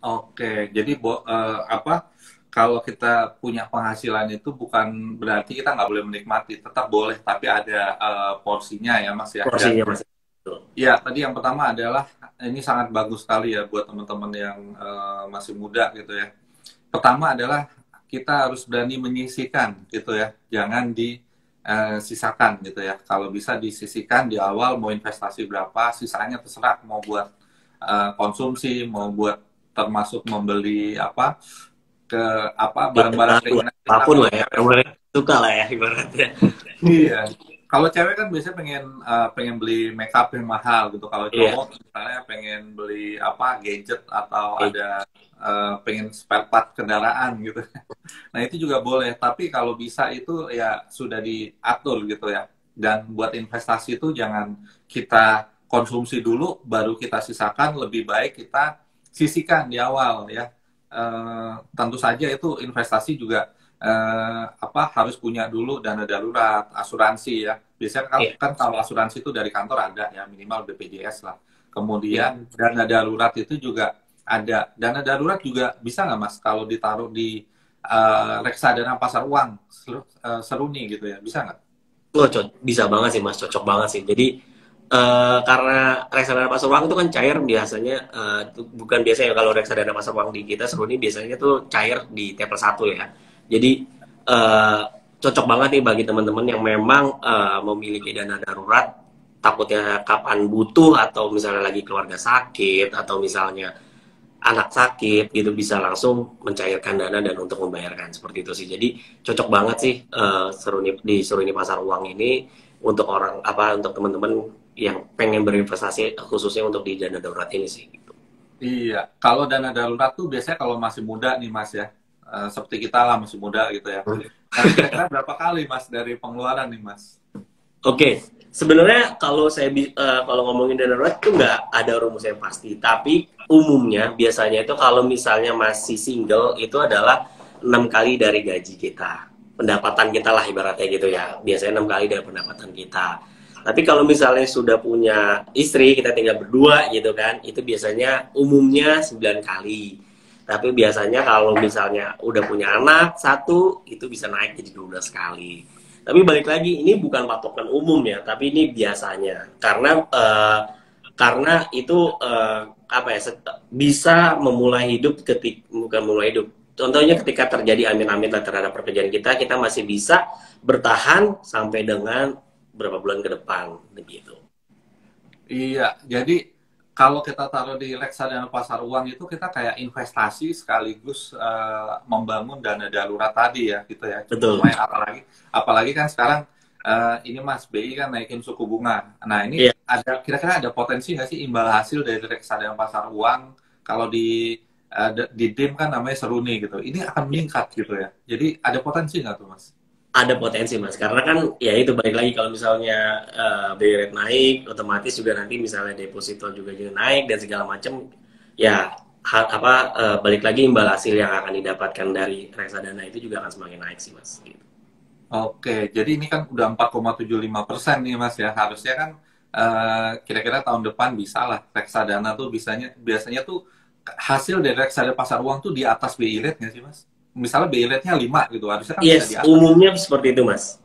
Oke, jadi apa? Kalau kita punya penghasilan itu bukan berarti kita nggak boleh menikmati, tetap boleh, tapi ada porsinya ya Mas ya. Dan Porsinya Mas. Betul. ya tadi yang pertama adalah ini sangat bagus sekali ya buat teman-teman yang masih muda gitu ya. Pertama adalah kita harus berani menyisihkan gitu ya, jangan disisakan gitu ya. Kalau bisa disisihkan di awal, mau investasi berapa, sisanya terserah mau buat konsumsi, mau buat termasuk membeli apa ke apa Ya, barang-barang keinginan kita. apapun Kalau lah ya, cewek, yang mana suka lah ya ibaratnya. iya. Kalau cewek kan biasanya pengen pengen beli makeup yang mahal gitu. Kalau Iya. cowok misalnya pengen beli apa gadget atau Oke. ada pengen spare part kendaraan gitu. Nah itu juga boleh. Tapi kalau bisa itu ya sudah diatur gitu ya. Dan buat investasi itu jangan kita konsumsi dulu, baru kita sisakan. Lebih baik kita sisihkan di awal ya. Tentu saja itu investasi juga apa harus punya dulu dana darurat, asuransi ya. Biasanya kan, Iya. kan kalau asuransi itu dari kantor ada ya minimal BPJS lah. Iya. Kemudian dana darurat itu juga ada. Dana darurat juga bisa nggak Mas kalau ditaruh di reksadana pasar uang Seruni gitu ya, bisa nggak? Oh, bisa banget sih Mas, cocok banget sih. Jadi karena reksadana pasar uang itu kan cair biasanya, bukan biasanya kalau reksadana pasar uang di kita seru ini biasanya tuh cair di T+1 ya. Jadi eh, cocok banget nih bagi teman-teman yang memang memiliki dana darurat, takutnya kapan butuh atau misalnya lagi keluarga sakit atau misalnya anak sakit gitu bisa langsung mencairkan dana dan untuk membayarkan seperti itu sih. Jadi cocok banget sih di Seruni Pasar Uang ini untuk orang apa untuk teman-teman yang pengen berinvestasi khususnya untuk di dana darurat ini sih. Gitu. Iya, kalau dana darurat tuh biasanya kalau masih muda nih Mas ya, seperti kita lah masih muda gitu ya. Nah, kira-kira berapa kali Mas dari pengeluaran nih Mas? Oke, sebenarnya kalau kalau ngomongin dana darurat itu nggak ada rumus yang pasti, tapi umumnya biasanya itu kalau misalnya masih single itu adalah 6 kali dari gaji kita, pendapatan kita lah ibaratnya gitu ya. Biasanya 6 kali dari pendapatan kita. Tapi kalau misalnya sudah punya istri, kita tinggal berdua gitu kan, itu biasanya umumnya 9 kali. Tapi biasanya kalau misalnya udah punya anak satu, itu bisa naik jadi 12 kali. Tapi balik lagi, ini bukan patokan umum ya, tapi ini biasanya. Karena itu apa ya, bisa memulai hidup bukan memulai hidup. Contohnya ketika terjadi amit-amit terhadap pekerjaan kita masih bisa bertahan sampai dengan berapa bulan ke depan, begitu. Iya, jadi kalau kita taruh di reksadana pasar uang itu kita kayak investasi sekaligus membangun dana darurat tadi ya, gitu ya. Cukup Betul. lumayan, apalagi kan sekarang ini Mas BI kan naikin suku bunga. Nah ini Iya. ada kira-kira ada potensi nggak sih imbal hasil dari reksadana pasar uang kalau di DIM kan namanya Seruni gitu. Ini akan meningkat gitu ya. Jadi ada potensi nggak tuh Mas? Ada potensi mas, karena kan ya itu balik lagi kalau misalnya BI rate naik, otomatis juga nanti misalnya deposito juga naik dan segala macam, ya balik lagi imbal hasil yang akan didapatkan dari reksadana itu juga akan semakin naik sih mas. Gitu. Oke, jadi ini kan udah 4,75% nih Mas ya. Harusnya kan kira-kira tahun depan bisa lah reksadana tuh biasanya tuh hasil dari reksadana pasar uang tuh di atas BI rate nggak sih Mas? Misalnya BI rate-nya 5 gitu, harusnya kan bisa di Yes, atas. umumnya seperti itu mas.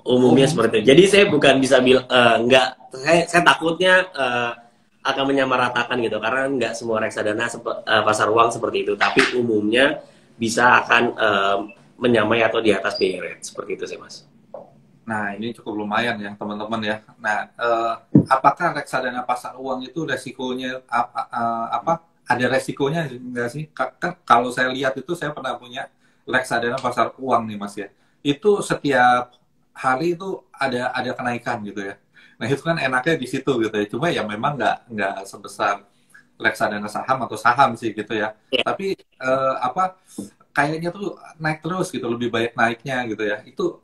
Umumnya Umum. seperti itu. Jadi saya bukan bisa bilang nggak, saya takutnya akan menyamaratakan gitu, karena nggak semua reksadana pasar uang seperti itu, tapi umumnya bisa akan menyamai atau di atas BI rate seperti itu sih mas. Nah, ini cukup lumayan ya teman-teman ya. Nah, apakah reksadana pasar uang itu resikonya apa? Ada resikonya nggak sih? Kan kalau saya lihat itu saya pernah punya reksadana pasar uang nih Mas ya. Itu setiap hari itu ada kenaikan gitu ya. Nah, itu kan enaknya di situ gitu ya. Cuma ya memang nggak sebesar reksadana saham atau saham sih gitu ya. Ya. Tapi apa kayaknya tuh naik terus gitu, lebih banyak naiknya gitu ya. Itu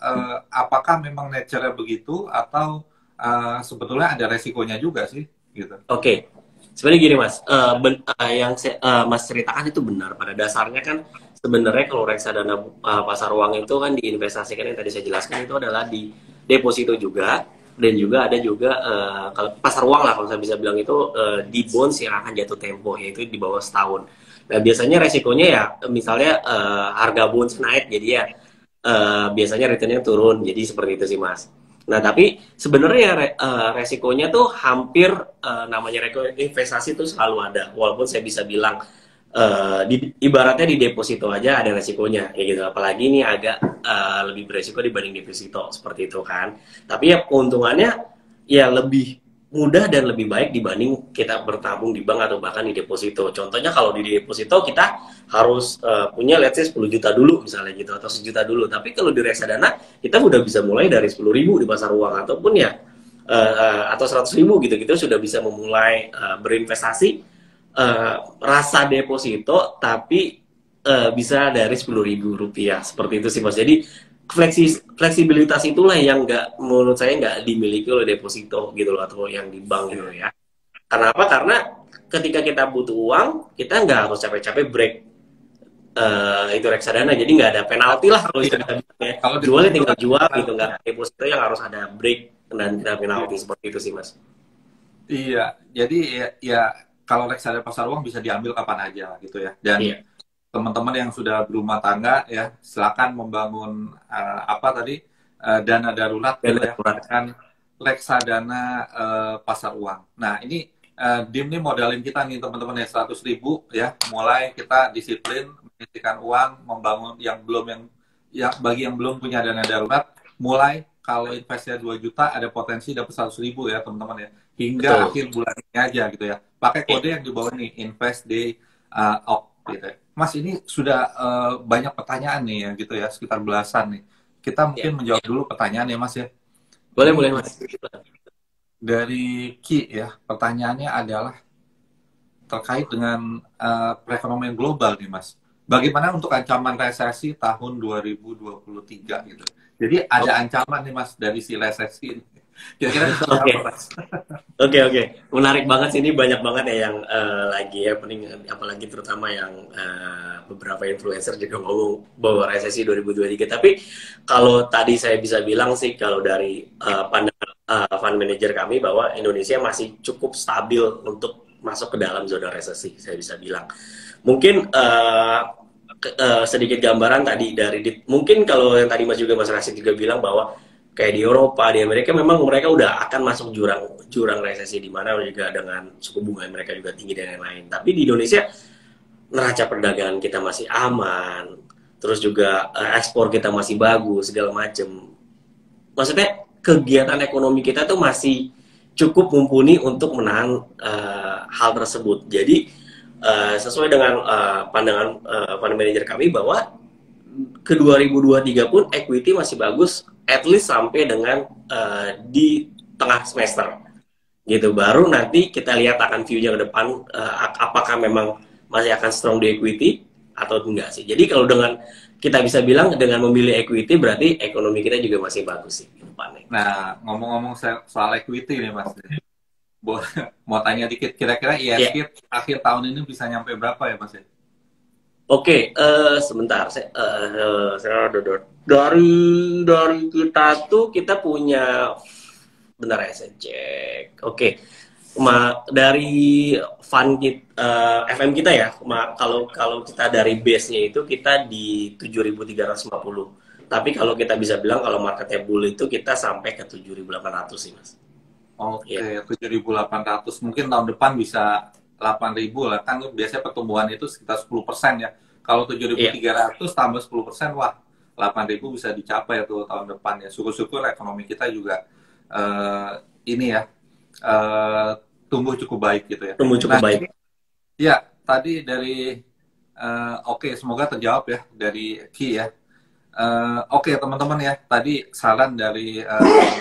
apakah memang nature-nya begitu atau sebetulnya ada resikonya juga sih gitu. Oke, sebenarnya gini mas, yang mas ceritakan itu benar. Pada dasarnya kan sebenarnya kalau reksadana pasar uang itu kan diinvestasikan yang tadi saya jelaskan itu adalah di deposito juga. dan juga ada juga kalau pasar uang lah kalau saya bisa bilang itu di bonds yang akan jatuh tempo, yaitu di bawah setahun. Nah biasanya resikonya ya misalnya harga bonds naik, jadi ya biasanya returnnya turun, jadi seperti itu sih mas. Nah tapi sebenarnya resikonya tuh hampir namanya resiko investasi tuh selalu ada, walaupun saya bisa bilang ibaratnya di deposito aja ada resikonya kayak gitu, apalagi ini agak lebih beresiko dibanding deposito seperti itu kan. Tapi ya keuntungannya ya lebih mudah dan lebih baik dibanding kita bertabung di bank atau bahkan di deposito. Contohnya kalau di deposito kita harus punya let's say 10 juta dulu misalnya gitu, atau 1 juta dulu. Tapi kalau di reksadana kita udah bisa mulai dari 10.000 di pasar uang, ataupun ya atau 100.000 gitu-gitu sudah bisa memulai berinvestasi, rasa deposito tapi bisa dari 10.000 rupiah seperti itu sih mas. Jadi fleksibilitas itulah yang nggak, menurut saya nggak dimiliki oleh deposito gitu loh, atau yang di bank gitu ya. Kenapa? Karena ketika kita butuh uang, kita nggak harus capek-capek break itu reksadana, jadi nggak ada penalti lah kalau Iya. kita bilang ya. Kalau Jualnya deposito tinggal kan jual kita, gitu, nggak deposito yang harus ada break dan ada penalti iya. seperti itu sih mas. Iya, jadi ya kalau reksadana pasar uang bisa diambil kapan aja gitu ya. Dan Iya, teman-teman yang sudah berumah tangga ya, silakan membangun apa tadi dana darurat dan gitu ya darurat. dengan reksadana pasar uang. Nah ini Dim nih modalin kita nih teman-teman ya 100.000 ya, mulai kita disiplin menyisihkan uang, membangun yang bagi yang belum punya dana darurat, mulai kalau investnya 2 juta ada potensi dapat 100.000 ya teman-teman ya, hingga Betul. akhir bulan ini aja gitu ya. Pakai kode yang di bawah nih, invest day op gitu ya. Mas ini sudah banyak pertanyaan nih ya gitu ya, sekitar belasan nih. Kita Ya, mungkin menjawab dulu pertanyaan ya Mas ya. boleh boleh Ini mas. dari Ki ya, pertanyaannya adalah terkait dengan perekonomian global nih Mas. Bagaimana untuk ancaman resesi tahun 2023 gitu. Jadi ada ancaman nih Mas dari si resesi ini. Kira-kira seperti Oke. apa Mas? Oke, oke, menarik banget sih, ini banyak banget ya yang lagi ya pening, apalagi terutama yang beberapa influencer juga ngomong bahwa resesi 2023. Tapi kalau tadi saya bisa bilang sih, kalau dari pandangan fund manager kami, bahwa Indonesia masih cukup stabil untuk masuk ke dalam zona resesi, saya bisa bilang. Mungkin sedikit gambaran tadi dari mungkin kalau yang tadi Mas juga Mas Rasid juga bilang bahwa kayak di Eropa, di Amerika memang mereka udah akan masuk jurang jurang resesi, di mana juga dengan suku bunga mereka juga tinggi dan lain-lain. Tapi di Indonesia neraca perdagangan kita masih aman, terus juga ekspor kita masih bagus segala macam. Maksudnya kegiatan ekonomi kita tuh masih cukup mumpuni untuk menahan hal tersebut. Jadi sesuai dengan pandangan fund manager kami, bahwa ke 2023 pun equity masih bagus, at least sampai dengan di tengah semester gitu. Baru nanti kita lihat akan view-nya ke depan, apakah memang masih akan strong di equity atau enggak sih. Jadi kalau dengan kita bisa bilang dengan memilih equity, berarti ekonomi kita juga masih bagus sih ke depannya. Nah, ngomong-ngomong soal equity nih Mas. Mau tanya dikit, kira-kira Ya, ISG akhir tahun ini bisa nyampe berapa ya Mas ya? oke, sebentar. Dari kita tuh kita punya, bentar ya saya cek. Oke, dari fund FM kita ya, kalau kalau kita dari base-nya itu kita di 7.350. Tapi kalau kita bisa bilang kalau marketnya bull itu kita sampai ke 7.800 sih mas. Ya, Oke, 7.800. Mungkin tahun depan bisa 8.000 lah. Kan biasanya pertumbuhan itu sekitar 10% ya. Kalau iya, 7.300 tambah 10%, wah 8.000 bisa dicapai tuh tahun depan ya. Syukur-syukur ekonomi kita juga ini ya, eh, tumbuh cukup baik gitu ya. tumbuh cukup Nah, baik. ya tadi dari, oke, semoga terjawab ya dari Ki ya. Oke teman-teman ya, tadi saran dari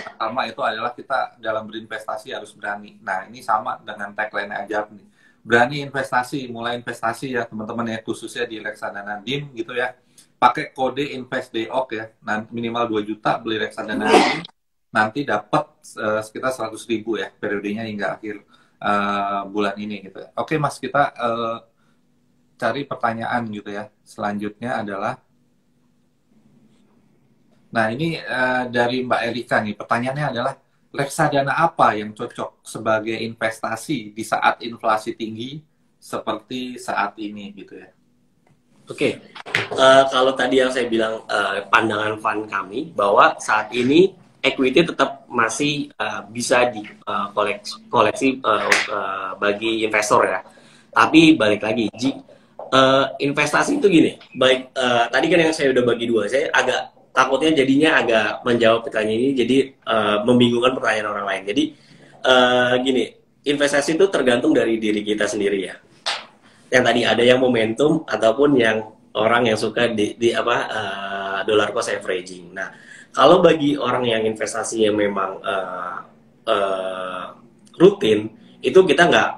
pertama itu adalah kita dalam berinvestasi harus berani. Nah ini sama dengan tagline aja nih, berani investasi, mulai investasi ya teman-teman ya, khususnya di reksadana DIM gitu ya. Pakai kode InvestDOK ya, nanti minimal 2 juta beli reksadana DIM, nanti dapat sekitar 100.000 ya, periodenya hingga akhir bulan ini gitu ya. Oke Mas, kita cari pertanyaan gitu ya. Selanjutnya adalah, nah, ini dari Mbak Erika nih. Pertanyaannya adalah, reksadana apa yang cocok sebagai investasi di saat inflasi tinggi seperti saat ini gitu ya? Oke, kalau tadi yang saya bilang pandangan fund kami bahwa saat ini equity tetap masih bisa di koleksi bagi investor ya. Tapi balik lagi, investasi itu gini. Baik, tadi kan yang saya udah bagi dua, saya agak takutnya jadinya agak menjawab pertanyaan ini jadi membingungkan pertanyaan orang lain. Jadi gini, investasi itu tergantung dari diri kita sendiri ya. Yang tadi ada yang momentum ataupun yang orang yang suka di apa dollar cost averaging. Nah, kalau bagi orang yang investasi yang memang rutin, itu kita nggak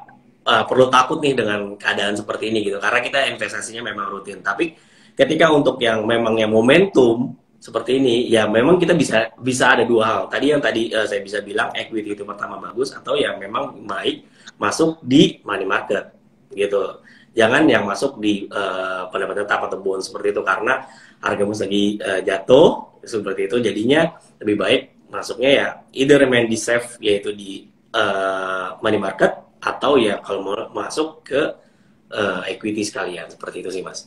perlu takut nih dengan keadaan seperti ini gitu, karena kita investasinya memang rutin. Tapi ketika untuk yang memang yang momentum seperti ini, ya memang kita bisa ada dua hal. Tadi yang saya bisa bilang equity itu pertama bagus, atau yang memang baik masuk di money market gitu. Jangan yang masuk di pendapatan tetap atau bond seperti itu, karena harga emas lagi jatuh seperti itu, jadinya lebih baik masuknya ya either remain di safe, yaitu di money market, atau ya kalau mau masuk ke equity sekalian, seperti itu sih Mas.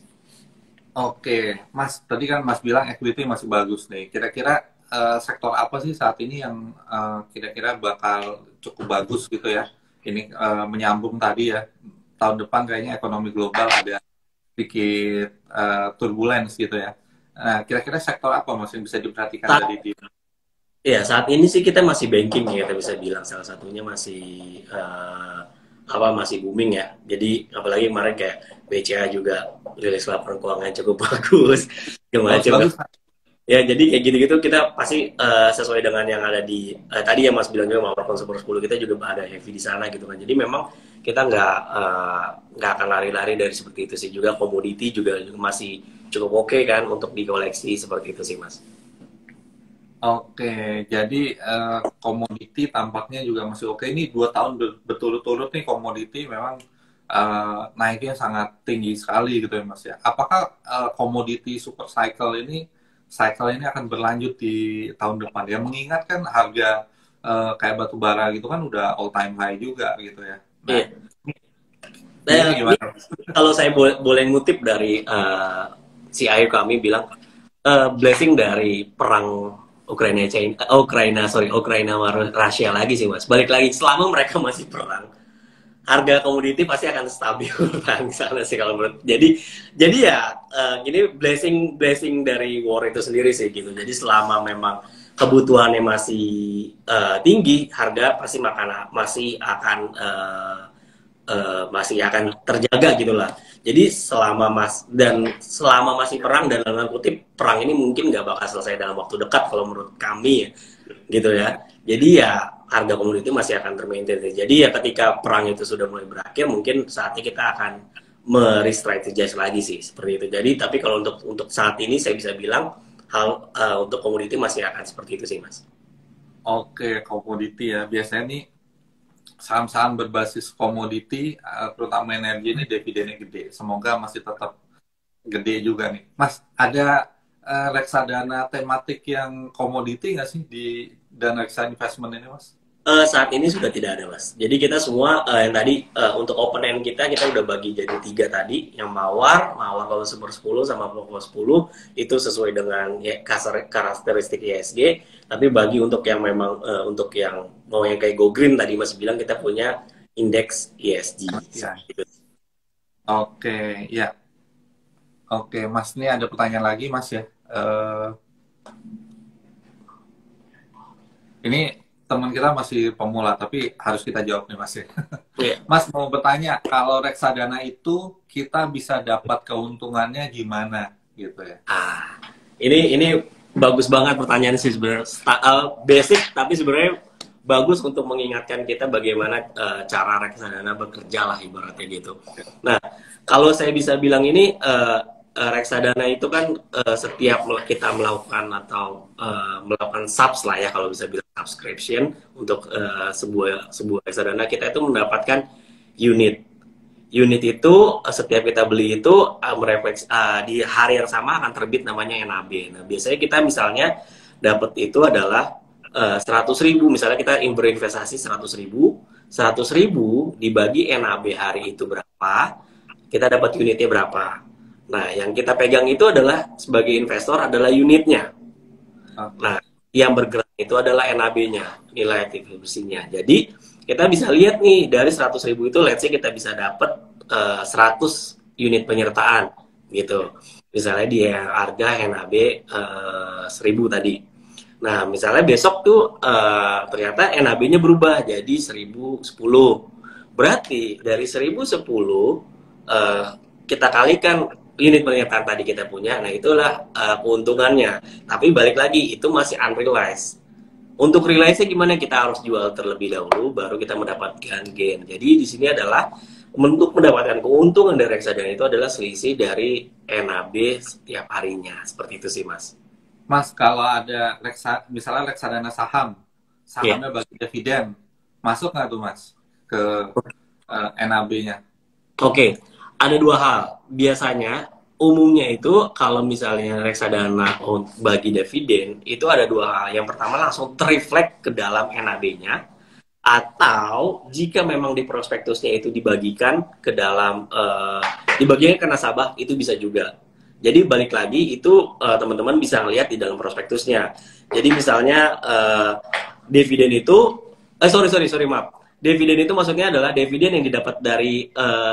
Oke, Mas, tadi kan Mas bilang equity masih bagus nih. Kira-kira sektor apa sih saat ini yang kira-kira bakal cukup bagus gitu ya? Ini menyambung tadi ya, tahun depan kayaknya ekonomi global ada sedikit turbulence gitu ya. Nah, kira-kira sektor apa Mas yang bisa diperhatikan dari di... Ya, saat ini sih kita masih banking ya, kita bisa bilang salah satunya masih masih booming ya. Jadi apalagi kemarin kayak BCA juga rilis laporan keuangan cukup bagus. Bagus. Ya, jadi kayak gitu-gitu kita pasti sesuai dengan yang ada di tadi yang Mas bilang juga Mawar Consumer 10, kita juga ada heavy di sana gitu kan. Jadi memang kita nggak akan lari-lari dari seperti itu sih. Juga komoditi juga masih cukup oke kan untuk dikoleksi seperti itu sih Mas. Oke, jadi komoditi tampaknya juga masih oke. Ini 2 tahun berturut-turut nih komoditi memang naiknya sangat tinggi sekali gitu ya Mas ya. Apakah komoditi super cycle ini akan berlanjut di tahun depan ya? Mengingat kan harga kayak batu bara gitu kan udah all time high juga gitu ya. Nah, ini, kalau saya boleh ngutip dari CIO kami bilang blessing dari perang Ukraina Rusia lagi sih Mas. Balik lagi, selama mereka masih perang, harga komoditi pasti akan stabil di sana sih kalau menurut. Jadi ya ini blessing dari war itu sendiri sih gitu. Jadi selama memang kebutuhannya masih tinggi, harga pasti masih akan terjaga gitulah. Jadi selama masih perang, dan dalam kutip perang ini mungkin nggak bakal selesai dalam waktu dekat kalau menurut kami gitu ya. Jadi ya harga komoditi masih akan termaintain. Jadi ya ketika perang itu sudah mulai berakhir, mungkin saatnya kita akan merestrategize lagi sih seperti itu. Jadi tapi kalau untuk saat ini saya bisa bilang untuk komoditi masih akan seperti itu sih Mas. Oke, komoditi ya. Biasanya nih saham-saham berbasis komoditi, terutama energi ini dividennya gede. Semoga masih tetap gede juga nih. Mas, ada reksadana tematik yang komoditi nggak sih di dana reksadana investment ini, Mas? Saat ini sudah tidak ada Mas. Jadi kita semua yang tadi untuk open end kita udah bagi jadi 3 tadi. Yang Mawar Consumer 10 sama Pokok 10 itu sesuai dengan karakteristik ESG. Tapi bagi untuk yang memang untuk yang mau yang kayak Go Green tadi Mas bilang, kita punya indeks ESG. Ya. Oke, ya. Oke, Mas, ini ada pertanyaan lagi Mas ya. Ini teman kita masih pemula, tapi harus kita jawab nih Mas ya. Yeah. Mas mau bertanya, kalau reksadana itu kita bisa dapat keuntungannya gimana gitu ya? Ini bagus banget pertanyaan sih sebenarnya. Basic tapi sebenarnya bagus untuk mengingatkan kita bagaimana cara reksadana bekerja lah ibaratnya gitu. Nah, kalau saya bisa bilang ini reksadana itu kan setiap kita melakukan atau melakukan subs lah ya, kalau bisa bilang subscription untuk sebuah reksadana, kita itu mendapatkan unit itu setiap kita beli itu di hari yang sama akan terbit namanya NAB. Nah biasanya kita misalnya dapat itu adalah 100.000, misalnya kita berinvestasi 100.000, 100.000 dibagi NAB hari itu berapa, kita dapat unitnya berapa. Nah, yang kita pegang itu adalah sebagai investor adalah unitnya. Nah, yang bergerak itu adalah NAB-nya, nilai aktif bersihnya. Jadi, kita bisa lihat nih, dari 100.000 itu, let's say kita bisa dapat 100 unit penyertaan, gitu. Misalnya di harga NAB 1.000 tadi. Nah, misalnya besok tuh ternyata NAB-nya berubah jadi 1.010. Berarti dari 1.010 kita kalikan unit penyertaan tadi kita punya, nah itulah keuntungannya. Tapi balik lagi, itu masih unrealized. Untuk realize-nya gimana? Kita harus jual terlebih dahulu, baru kita mendapatkan gain. Jadi di sini adalah untuk mendapatkan keuntungan dari reksadana itu adalah selisih dari NAB setiap harinya. Seperti itu sih, Mas. Mas, kalau ada misalnya reksadana sahamnya bagi dividen, masuk nggak tuh Mas ke NAB-nya? Oke, ada dua hal. Biasanya, umumnya itu kalau misalnya reksadana bagi dividen, itu ada dua hal. Yang pertama langsung terreflect ke dalam NAB-nya, atau jika memang di prospektusnya itu dibagikan ke dalam, dibagikan ke nasabah, itu bisa juga. Jadi balik lagi itu teman-teman bisa lihat di dalam prospektusnya. Jadi misalnya dividen itu, sorry maaf, dividen itu maksudnya adalah dividen yang didapat dari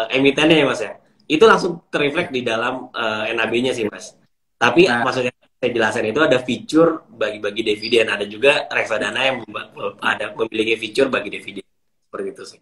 emitennya ya Mas ya. Itu langsung terreflect di dalam NAB-nya sih Mas. Tapi maksudnya saya jelaskan itu ada fitur bagi-bagi dividen, ada juga reksadana yang ada memiliki fitur bagi dividen. Seperti itu sih.